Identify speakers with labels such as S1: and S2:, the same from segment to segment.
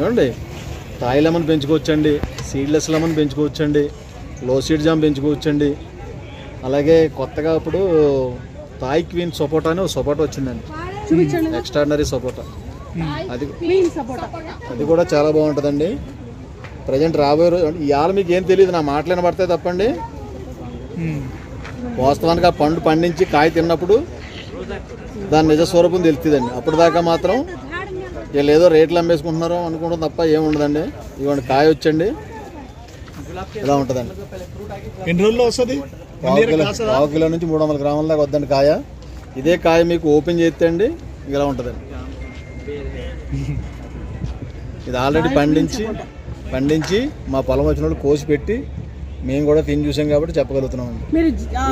S1: ఏమండి తాయి lemon పెంచుకోవచ్చండి, seedless lemon పెంచుకోవచ్చండి, లో సీడ్ జామ్ పెంచుకోవచ్చండి. అలాగే కొత్తగా ఇప్పుడు తాయి క్వీన్ సపోటా అని ఒక సపోటా వచ్చిందండి, ఎక్స్ట్రాడినరీ సపోటా. అది కూడా చాలా బాగుంటుందండి. ప్రజెంట్ రాబోయే రోజు ఇవాళ మీకు ఏం తెలియదు, నా మాటలు పడితే తప్పండి. వాస్తవానికి ఆ పండు పండించి కాయ తిన్నప్పుడు దాని నిజ స్వరూపం తెలుస్తుందండి. అప్పుడు దాకా మాత్రం వీళ్ళు ఏదో రేట్లు అమ్మేసుకుంటున్నారో అనుకుంటాం తప్ప ఏముండదండి. ఇవ్వండి కాయ వచ్చండి, ఇలా ఉంటుందండి.
S2: ఎన్ని రోజుల్లో వస్తుంది?
S1: 1/2 కిలో నుంచి 300 గ్రాముల దాకా వద్దండి కాయ. ఇదే కాయ మీకు ఓపెన్ చేస్తే అండి ఇలా ఉంటుందండి. ఇది ఆల్రెడీ పండించి మా పొలం వచ్చిన వాళ్ళు కోసి పెట్టి మేము కూడా తిని చూసాం కాబట్టి చెప్పగలుగుతున్నాం.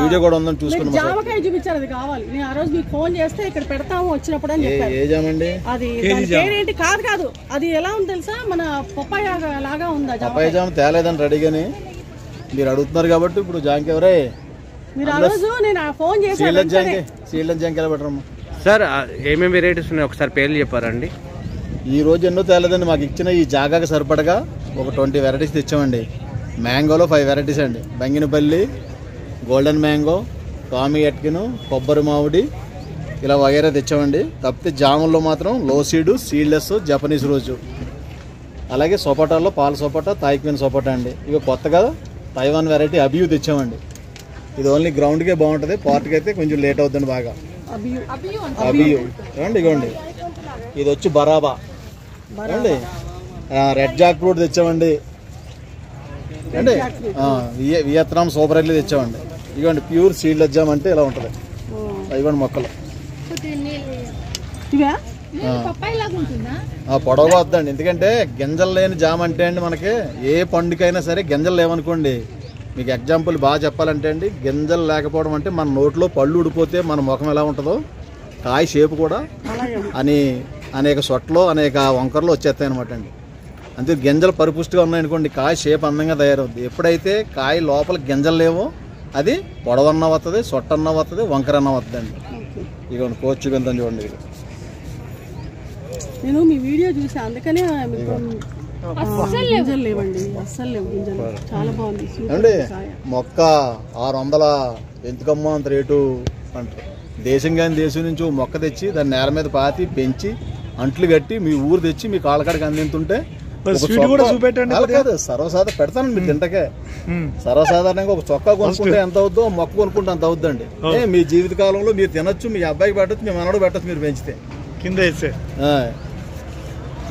S1: వీడియో కూడా ఉందని చూసుకున్నాం.
S3: జామకాయ చూపించారు, అది కావాలి. నేను ఆ రోజు మీకు ఫోన్ చేస్తే ఇక్కడ పెడతాము వచ్చినప్పుడు అని చెప్పారు.
S1: ఏ జామ అండి
S3: అది? పేరేంటి? కాదు అది ఎలా ఉంది తెలుసా, మన పప్పాయ లాగా ఉందా?
S1: పప్పాయ జామ తేలేదని రెడీగాని మీరు అడుగుతున్నారు కాబట్టి ఇప్పుడు జాంకి ఎవరే
S3: మీరు ఆ రోజు నేను ఫోన్ చేసి
S1: సీడ్లెస్ జాంకి ఎలా పెట్టరమ్మా
S4: సార్? ఏమేమి వెరైటీస్ ఉన్నాయి ఒకసారి పేర్లు చెప్పారండి?
S1: ఈ రోజు ఎన్నో తేలేదండి. మాకు ఇచ్చిన ఈ జాగాకి సరిపడగా ఒక 20 వెరైటీస్ తెచ్చామండి. మ్యాంగోలో 5 వెరైటీస్ అండి. బంగినపల్లి, గోల్డెన్ మ్యాంగో, టామీ ఎట్కిను, కొబ్బరి మామిడి, ఇలా వగైరా తెచ్చామండి. తప్పితే జాముల్లో మాత్రం లో సీడు, సీడ్లెస్, జపనీస్ రోజు, అలాగే సోపాటాల్లో పాల సోపాటా, తాయి క్వీన్ సోపాటా అండి. ఇవి కొత్తగా తైవాన్ వెరైటీ అబియూ తెచ్చామండి. ఇది ఓన్లీ గ్రౌండ్కే బాగుంటుంది, పార్ట్కి అయితే కొంచెం లేట్ అవుతుంది బాగా. అబియూ ఏమండి ఇగోండి. ఇది వచ్చి బరాబా ఏమండి. రెడ్ జాక్ ఫ్రూట్ తెచ్చామండి అండి. వియత్నాం సూపర్ ఎడ్లీ తెచ్చామండి. ఇవ్వండి ప్యూర్ సీడ్లెస్ జామ్ అంటే ఇలా ఉంటుంది. ఇవ్వండి మొక్కలు పొడవుగా వద్దండి. ఎందుకంటే గింజలు లేని జామ్ అంటే అండి మనకి ఏ పండుకైనా సరే గింజలు లేవనుకోండి. మీకు ఎగ్జాంపుల్ బాగా చెప్పాలంటే అండి, గింజలు లేకపోవడం అంటే మన నోట్లో పళ్ళు ఊడిపోతే మన ముఖం ఎలా ఉంటుందో కాయ షేపు కూడా అనేక సొట్లు అనేక వంకర్లు వచ్చేస్తాయి అనమాట అండి. అంతే గింజలు పరిపుష్టిగా ఉన్నాయనుకోండి కాయ షేప్ అందంగా తయారవుద్ది. ఎప్పుడైతే కాయ లోపల గింజలు లేవో అది పొడవన్న వస్తుంది, సొట్టన్న వస్తుంది, వంకరన్న వస్తుంది అండి. ఇక కోచ్ గంతం చూడండి.
S3: నేను మీ వీడియో చూసా అందుకనే గింజలు లేవండి, అస్సలు లేవు గింజలు. చాలా బాగుంది
S1: అండి. మొక్క 600 ఎందుకమ్మా అంత రేటు అంటారు. దేశం కానీ దేశం నుంచి మొక్క తెచ్చి దాన్ని నేల మీద పాతి పెంచి అంట్లు కట్టి మీ ఊరు తెచ్చి మీ కాళ్ళకాడికి అందింతుంటే సర్వసాధారణ పెడతానండి మీరు తింటకే. సర్వసాధారణంగా ఒక చొక్కా కొనుక్కుంటే ఎంత అవుద్దో మొక్క కొనుక్కుంటే అంత అవుద్దండి. మీ జీవిత కాలంలో మీరు తినొచ్చు, మీ అబ్బాయికి పెట్టచ్చు, మీ మనడు పెట్టచ్చు మీరు పెంచితే.
S2: కింద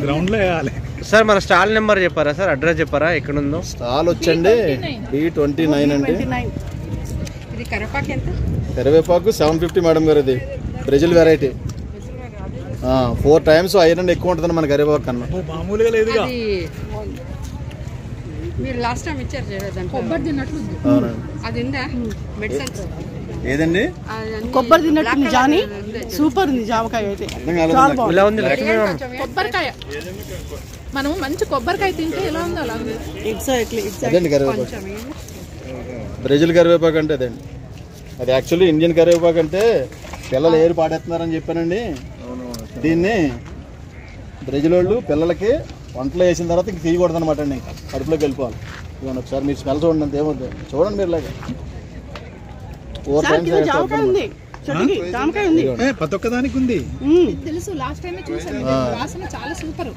S2: గ్రౌండ్ లో వేయాలి
S4: సార్. మన స్టాల్ నెంబర్ చెప్పారా సార్? అడ్రస్ చెప్పారా? ఎక్కడ ఉందో
S1: స్టాల్ వచ్చండి B29 అండి. కరివేపాకు 750 మేడం గారు. ఇది బ్రెజిల్ వెరైటీ. 4 times ఐరన్ ఎక్కువ ఉంటుందండి మన కరివేపాకు కన్నా.
S2: మామూలుగా లేదు.
S1: ఏదండి
S3: కొబ్బరి తిన్నట్టు జాని సూపర్ ఉంది జామకాయ అయితే.
S5: కొబ్బరికాయ మనం మంచి కొబ్బరికాయ తింటే ఎలా ఉందో అలా ఉంది.
S1: అదండి కరివేపాకు. బ్రెజిల్ కరివేపాకు అంటే అదండి. అది యాక్చువల్లీ ఇండియన్ కరివేపాకు అంటే పిల్లలు ఏరు పాడేస్తున్నారని చెప్పానండి. దీన్ని బ్రెజిల్ వాళ్ళు పిల్లలకి వంటలో వేసిన తర్వాత ఇంక తీయకూడదు అనమాట అండి. ఇంకా కడుపులోకి వెళ్ళిపోవాలి. ఇవ్వండి ఒకసారి మీరు స్మెల్ చూడండి అంత ఏమవుతుంది చూడండి మీరు. ఇలాగా 4 times
S3: జామకాయ ఉంది,
S2: ప్రతి ఒక్కదానికి ఉంది
S5: తెలుసు. లాస్ట్ టైం చూసాను, వాసన చాలా సూపర్.